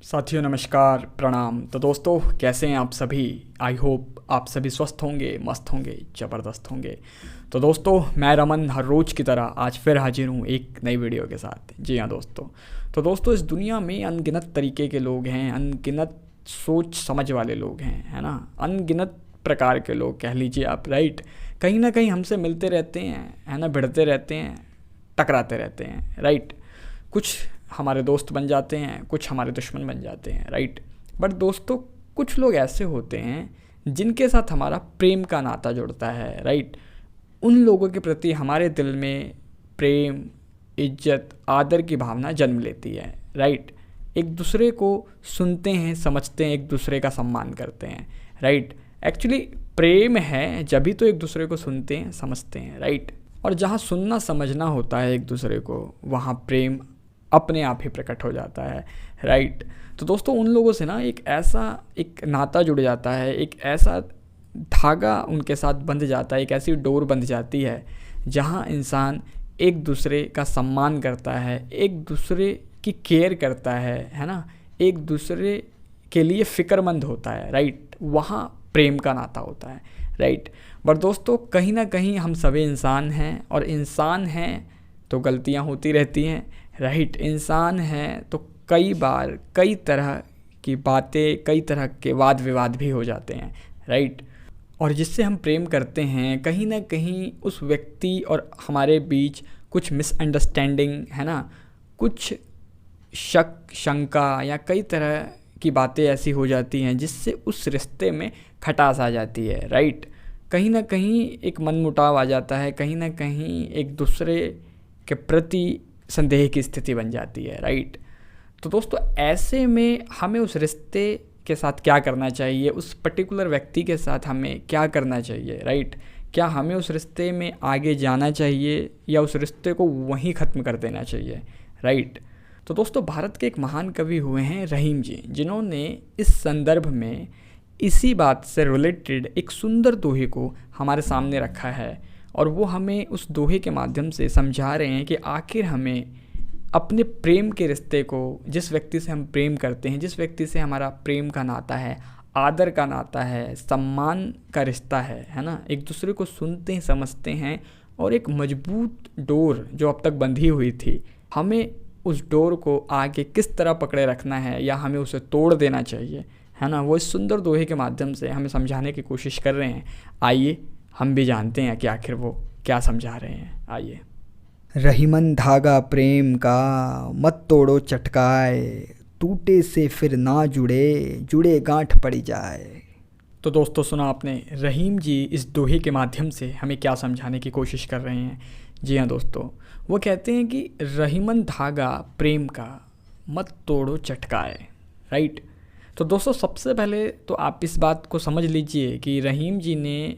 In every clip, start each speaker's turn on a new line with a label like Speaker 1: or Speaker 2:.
Speaker 1: साथियों नमस्कार प्रणाम। तो दोस्तों कैसे हैं आप सभी। आई होप आप सभी स्वस्थ होंगे, मस्त होंगे, ज़बरदस्त होंगे। तो दोस्तों मैं रमन हर रोज़ की तरह आज फिर हाजिर हूँ एक नई वीडियो के साथ। जी हाँ दोस्तों। तो दोस्तों इस दुनिया में अनगिनत तरीके के लोग हैं, अनगिनत सोच समझ वाले लोग हैं, है ना। अनगिनत प्रकार के लोग कह लीजिए आप, राइट। कहीं ना कहीं हमसे मिलते रहते हैं, है ना, भिड़ते रहते हैं, टकराते रहते हैं, राइट। कुछ हमारे दोस्त बन जाते हैं, कुछ हमारे दुश्मन बन जाते हैं, राइट। बट दोस्तों कुछ लोग ऐसे होते हैं जिनके साथ हमारा प्रेम का नाता जुड़ता है, राइट। उन लोगों के प्रति हमारे दिल में प्रेम, इज्जत, आदर की भावना जन्म लेती है, राइट। एक दूसरे को सुनते हैं, समझते हैं, एक दूसरे का सम्मान करते हैं, राइट। एक्चुअली प्रेम है जभी तो एक दूसरे को सुनते हैं, समझते हैं, राइट। और जहाँ सुनना समझना होता है एक दूसरे को, वहाँ प्रेम अपने आप ही प्रकट हो जाता है, राइट। तो दोस्तों उन लोगों से ना एक नाता जुड़ जाता है, एक ऐसा धागा उनके साथ बंध जाता है, एक ऐसी डोर बंध जाती है जहाँ इंसान एक दूसरे का सम्मान करता है, एक दूसरे की केयर करता है ना, एक दूसरे के लिए फ़िक्रमंद होता है, राइट। वहाँ प्रेम का नाता होता है, राइट। बट दोस्तों कहीं ना कहीं हम सभी इंसान हैं, और इंसान हैं तो गलतियाँ होती रहती हैं, राइट। इंसान हैं तो कई बार कई तरह की बातें, कई तरह के वाद विवाद भी हो जाते हैं, राइट। और जिससे हम प्रेम करते हैं कहीं ना कहीं उस व्यक्ति और हमारे बीच कुछ मिसअंडरस्टैंडिंग, है ना, कुछ शक शंका या कई तरह की बातें ऐसी हो जाती हैं जिससे उस रिश्ते में खटास आ जाती है, राइट। कहीं ना कहीं एक मनमुटाव आ जाता है, कहीं ना कहीं एक दूसरे के प्रति संदेह की स्थिति बन जाती है, राइट। तो दोस्तों ऐसे में हमें उस रिश्ते के साथ क्या करना चाहिए, उस पर्टिकुलर व्यक्ति के साथ हमें क्या करना चाहिए, राइट। क्या हमें उस रिश्ते में आगे जाना चाहिए या उस रिश्ते को वहीं ख़त्म कर देना चाहिए, राइट। तो दोस्तों भारत के एक महान कवि हुए हैं रहीम जी, जिन्होंने इस संदर्भ में इसी बात से रिलेटेड एक सुंदर दोहे को हमारे सामने रखा है, और वो हमें उस दोहे के माध्यम से समझा रहे हैं कि आखिर हमें अपने प्रेम के रिश्ते को, जिस व्यक्ति से हम प्रेम करते हैं, जिस व्यक्ति से हमारा प्रेम का नाता है, आदर का नाता है, सम्मान का रिश्ता है ना, एक दूसरे को सुनते हैं, समझते हैं, और एक मजबूत डोर जो अब तक बंधी हुई थी, हमें उस डोर को आगे किस तरह पकड़े रखना है या हमें उसे तोड़ देना चाहिए, है ना, वो इस सुंदर दोहे के माध्यम से हमें समझाने की कोशिश कर रहे हैं। आइए हम भी जानते हैं कि आखिर वो क्या समझा रहे हैं। आइए।
Speaker 2: रहीमन धागा प्रेम का मत तोड़ो चटकाए, टूटे से फिर ना जुड़े, जुड़े गांठ पड़ी जाए।
Speaker 1: तो दोस्तों सुना आपने, रहीम जी इस दोहे के माध्यम से हमें क्या समझाने की कोशिश कर रहे हैं। जी हाँ दोस्तों, वो कहते हैं कि रहीमन धागा प्रेम का मत तोड़ो चटकाए, राइट। तो दोस्तों सबसे पहले तो आप इस बात को समझ लीजिए कि रहीम जी ने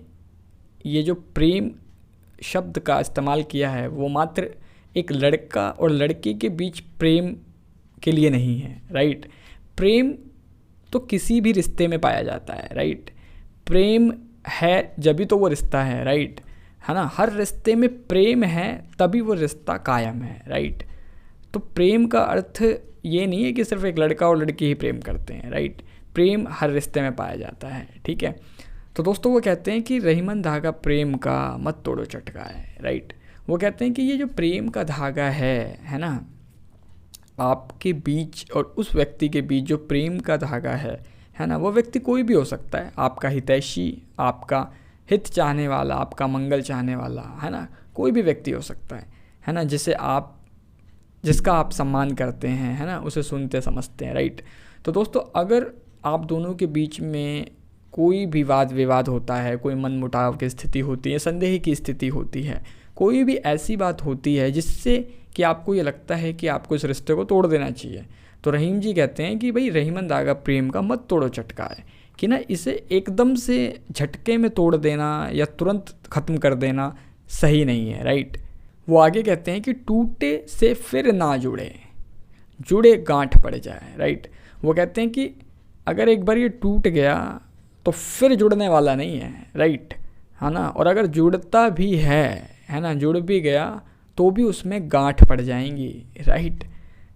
Speaker 1: ये जो प्रेम शब्द का इस्तेमाल किया है वो मात्र एक लड़का और लड़की के बीच प्रेम के लिए नहीं है, राइट। प्रेम तो किसी भी रिश्ते में पाया जाता है, राइट। प्रेम है जभी तो वो रिश्ता है, राइट, है ना। हर रिश्ते में प्रेम है तभी वो रिश्ता कायम है, राइट। तो प्रेम का अर्थ ये नहीं है कि सिर्फ एक लड़का और लड़की ही प्रेम करते हैं, राइट। प्रेम हर रिश्ते में पाया जाता है, ठीक है। तो दोस्तों वो कहते हैं कि रहीमन धागा प्रेम का मत तोड़ो चटकाए, राइट। वो कहते हैं कि ये जो प्रेम का धागा है ना, आपके बीच और उस व्यक्ति के बीच जो प्रेम का धागा है ना, वो व्यक्ति कोई भी हो सकता है, आपका हितैषी, आपका हित चाहने वाला, आपका मंगल चाहने वाला, है ना, कोई भी व्यक्ति हो सकता है ना, जिसका आप सम्मान करते हैं, है ना, उसे सुनते समझते हैं, राइट। तो दोस्तों अगर आप दोनों के बीच में कोई भी वाद विवाद होता है, कोई मनमुटाव की स्थिति होती है, संदेह की स्थिति होती है, कोई भी ऐसी बात होती है जिससे कि आपको ये लगता है कि आपको इस रिश्ते को तोड़ देना चाहिए, तो रहीम जी कहते हैं कि भाई रहीमन धागा प्रेम का मत तोड़ो चटकाए, कि ना इसे एकदम से झटके में तोड़ देना या तुरंत ख़त्म कर देना सही नहीं है, राइट। वो आगे कहते हैं कि टूटे से फिर ना जुड़े, जुड़े गांठ पड़ जाए, राइट। वो कहते हैं कि अगर एक बार ये टूट गया तो फिर जुड़ने वाला नहीं है, राइट, है ना। और अगर जुड़ता भी है ना, जुड़ भी गया तो भी उसमें गांठ पड़ जाएंगी, राइट।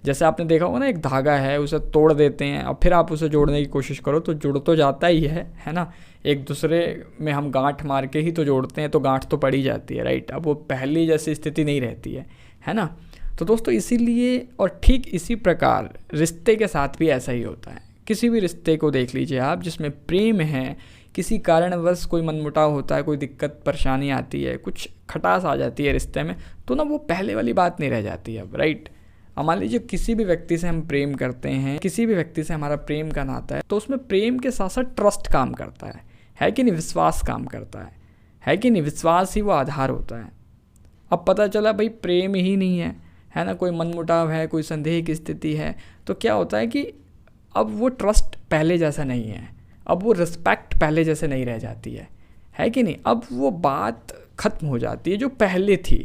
Speaker 1: जैसे आपने देखा होगा ना, एक धागा है, उसे तोड़ देते हैं और फिर आप उसे जोड़ने की कोशिश करो तो जुड़ तो जाता ही है ना। एक दूसरे में हम गांठ मार के ही तो जोड़ते हैं, तो गांठ तो पड़ ही जाती है, राइट। अब वो पहली जैसी स्थिति नहीं रहती है ना। तो दोस्तों इसीलिए और ठीक इसी प्रकार रिश्ते के साथ भी ऐसा ही होता है। किसी भी रिश्ते को देख लीजिए आप, जिसमें प्रेम है, किसी कारणवश कोई मनमुटाव होता है, कोई दिक्कत परेशानी आती है, कुछ खटास आ जाती है रिश्ते में, तो ना वो पहले वाली बात नहीं रह जाती अब, राइट। अब मान लीजिए किसी भी व्यक्ति से हम प्रेम करते हैं, किसी भी व्यक्ति से हमारा प्रेम का नाता है, तो उसमें प्रेम के साथ साथ ट्रस्ट काम करता है कि नहीं, विश्वास काम करता है कि नहीं। विश्वास ही वो आधार होता है। अब पता चला भाई प्रेम ही नहीं है ना, कोई मनमुटाव है, कोई संदेह की स्थिति है, तो क्या होता है कि अब वो ट्रस्ट पहले जैसा नहीं है, अब वो रिस्पेक्ट पहले जैसे नहीं रह जाती है कि नहीं। अब वो बात ख़त्म हो जाती है जो पहले थी,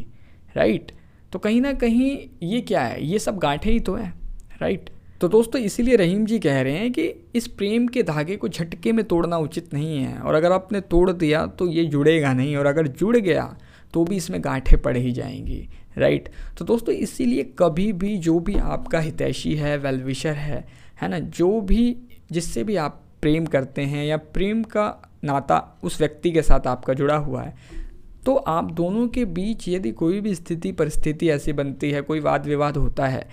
Speaker 1: राइट। तो कहीं ना कहीं ये क्या है, ये सब गांठें ही तो है, राइट। तो दोस्तों इसीलिए रहीम जी कह रहे हैं कि इस प्रेम के धागे को झटके में तोड़ना उचित नहीं है, और अगर आपने तोड़ दिया तो ये जुड़ेगा नहीं, और अगर जुड़ गया तो भी इसमें गांठें पड़ ही जाएंगी, राइट। तो दोस्तों इसीलिए कभी भी जो भी आपका हितैषी है, वेल विशर है ना, जो भी जिससे भी आप प्रेम करते हैं या प्रेम का नाता उस व्यक्ति के साथ आपका जुड़ा हुआ है, तो आप दोनों के बीच यदि कोई भी स्थिति परिस्थिति ऐसी बनती है, कोई वाद विवाद होता है,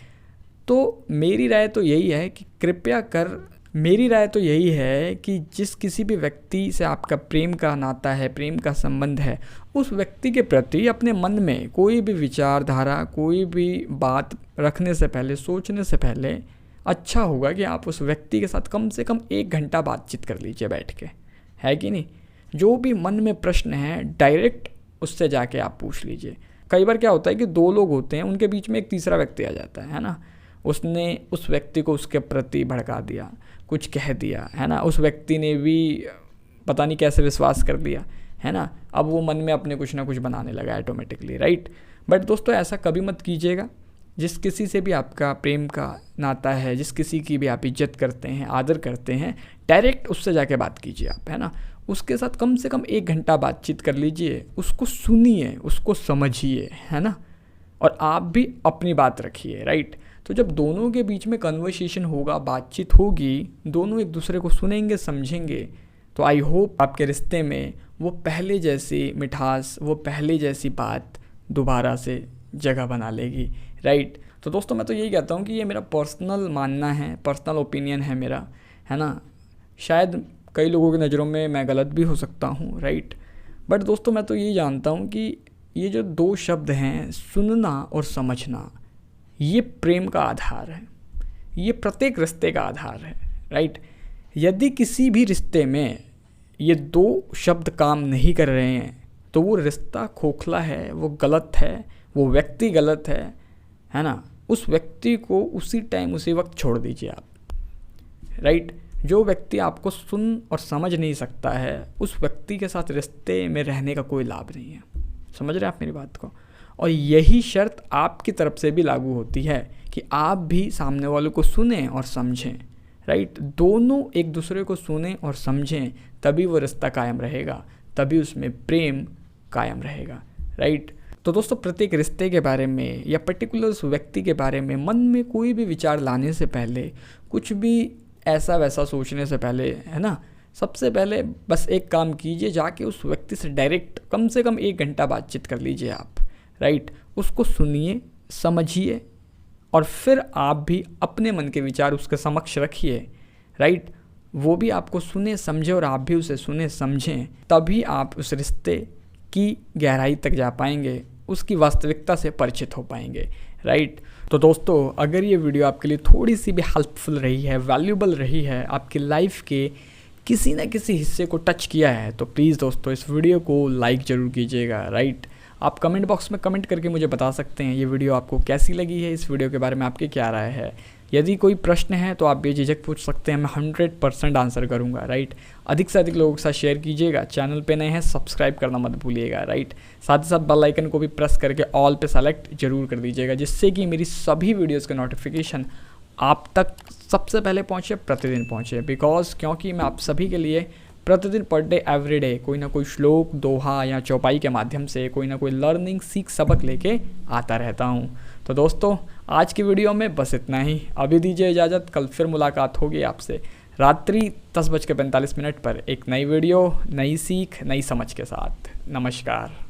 Speaker 1: तो मेरी राय तो यही है कि कृपया कर, मेरी राय तो यही है कि जिस किसी भी व्यक्ति से आपका प्रेम का नाता है, प्रेम का संबंध है, उस व्यक्ति के प्रति अपने मन में कोई भी विचारधारा, कोई भी बात रखने से पहले, सोचने से पहले अच्छा होगा कि आप उस व्यक्ति के साथ कम से कम 1 घंटा बातचीत कर लीजिए बैठ के, है कि नहीं। जो भी मन में प्रश्न है डायरेक्ट उससे जाके आप पूछ लीजिए। कई बार क्या होता है कि 2 लोग होते हैं, उनके बीच में एक तीसरा व्यक्ति आ जाता है ना, उसने उस व्यक्ति को उसके प्रति भड़का दिया, कुछ कह दिया, है ना, उस व्यक्ति ने भी पता नहीं कैसे विश्वास कर लिया, है ना। अब वो मन में अपने कुछ ना कुछ बनाने लगा ऑटोमेटिकली, राइट। बट दोस्तों ऐसा कभी मत कीजिएगा। जिस किसी से भी आपका प्रेम का नाता है, जिस किसी की भी आप इज्जत करते हैं, आदर करते हैं, डायरेक्ट उससे जाके बात कीजिए आप, है ना। उसके साथ कम से कम 1 घंटा बातचीत कर लीजिए, उसको सुनिए, उसको समझिए, है ना, और आप भी अपनी बात रखिए, राइट। तो जब दोनों के बीच में कन्वर्सेशन होगा, बातचीत होगी, दोनों एक दूसरे को सुनेंगे, समझेंगे, तो आई होप आपके रिश्ते में वो पहले जैसी मिठास, वो पहले जैसी बात दोबारा से जगह बना लेगी, राइट। तो दोस्तों मैं तो यही कहता हूँ कि ये मेरा पर्सनल मानना है, पर्सनल ओपिनियन है मेरा, है ना। शायद कई लोगों की नज़रों में मैं गलत भी हो सकता हूँ, राइट। बट दोस्तों मैं तो यही जानता हूँ कि ये जो 2 शब्द हैं, सुनना और समझना, ये प्रेम का आधार है, ये प्रत्येक रिश्ते का आधार है, राइट। यदि किसी भी रिश्ते में ये 2 शब्द काम नहीं कर रहे हैं तो वो रिश्ता खोखला है, वो गलत है, वो व्यक्ति गलत है ना। उस व्यक्ति को उसी टाइम उसी वक्त छोड़ दीजिए आप, राइट। जो व्यक्ति आपको सुन और समझ नहीं सकता है, उस व्यक्ति के साथ रिश्ते में रहने का कोई लाभ नहीं है। समझ रहे हैं आप मेरी बात को। और यही शर्त आपकी तरफ से भी लागू होती है कि आप भी सामने वालों को सुनें और समझें, राइट। दोनों एक दूसरे को सुनें और समझें, तभी वो रिश्ता कायम रहेगा, तभी उसमें प्रेम कायम रहेगा, राइट। तो दोस्तों प्रत्येक रिश्ते के बारे में या पर्टिकुलर उस व्यक्ति के बारे में मन में कोई भी विचार लाने से पहले, कुछ भी ऐसा वैसा सोचने से पहले, है ना, सबसे पहले बस एक काम कीजिए, जाके उस व्यक्ति से डायरेक्ट कम से कम 1 घंटा बातचीत कर लीजिए आप, राइट। उसको सुनिए, समझिए, और फिर आप भी अपने मन के विचार उसके समक्ष रखिए, राइट। वो भी आपको सुने समझे और आप भी उसे सुने समझें, तभी आप उस रिश्ते की गहराई तक जा पाएंगे, उसकी वास्तविकता से परिचित हो पाएंगे, राइट। तो दोस्तों अगर ये वीडियो आपके लिए थोड़ी सी भी हेल्पफुल रही है, वैल्यूबल रही है, आपकी लाइफ के किसी न किसी हिस्से को टच किया है, तो प्लीज़ दोस्तों इस वीडियो को लाइक ज़रूर कीजिएगा, राइट। आप कमेंट बॉक्स में कमेंट करके मुझे बता सकते हैं ये वीडियो आपको कैसी लगी है, इस वीडियो के बारे में आपकी क्या राय है। यदि कोई प्रश्न है तो आप बेझिझक पूछ सकते हैं, मैं 100% आंसर करूंगा, राइट। अधिक से अधिक लोगों के साथ शेयर कीजिएगा, चैनल पे नए हैं सब्सक्राइब करना मत भूलिएगा, राइट। साथ ही साथ बेल आइकन को भी प्रेस करके ऑल पे सेलेक्ट जरूर कर दीजिएगा, जिससे कि मेरी सभी वीडियोज़ के नोटिफिकेशन आप तक सबसे पहले पहुँचे, प्रतिदिन पहुँचे। क्योंकि मैं आप सभी के लिए प्रतिदिन पर डे एवरी डे कोई ना कोई श्लोक, दोहा या चौपाई के माध्यम से कोई ना कोई लर्निंग, सीख, सबक लेके आता रहता हूँ। तो दोस्तों आज की वीडियो में बस इतना ही। अभी दीजिए इजाज़त, कल फिर मुलाकात होगी आपसे रात्रि 10:45 पर एक नई वीडियो, नई सीख, नई समझ के साथ। नमस्कार।